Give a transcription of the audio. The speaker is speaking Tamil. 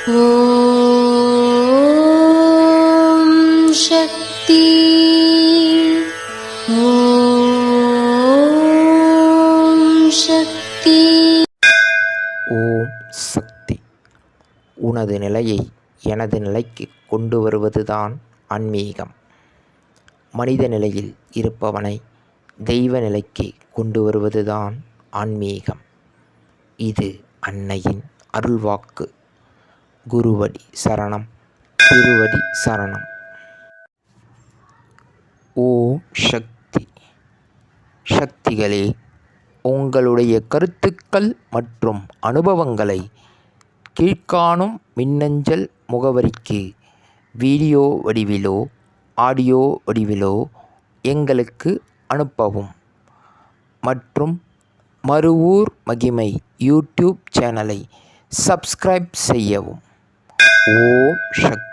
ஓம் சக்தி. ஓம் சக்தி. ஓம் சக்தி. உனது நிலையை எனது நிலைக்கு கொண்டு வருவதுதான் ஆன்மீகம். மனித நிலையில் இருப்பவனை தெய்வ நிலைக்கு கொண்டு வருவதுதான் ஆன்மீகம். இது அன்னையின் அருள்வாக்கு. குருவடி சரணம், திருவடி சரணம். ஓம் சக்தி. சக்திகளே, உங்களுடைய கருத்துக்கள் மற்றும் அனுபவங்களை கீழ்க்காணும் மின்னஞ்சல் முகவரிக்கு வீடியோ வடிவிலோ ஆடியோ வடிவிலோ எங்களுக்கு அனுப்பவும். மற்றும் மறுவூர் மகிமை யூடியூப் சேனலை சப்ஸ்கிரைப் செய்யவும். ஓம் சக்தி.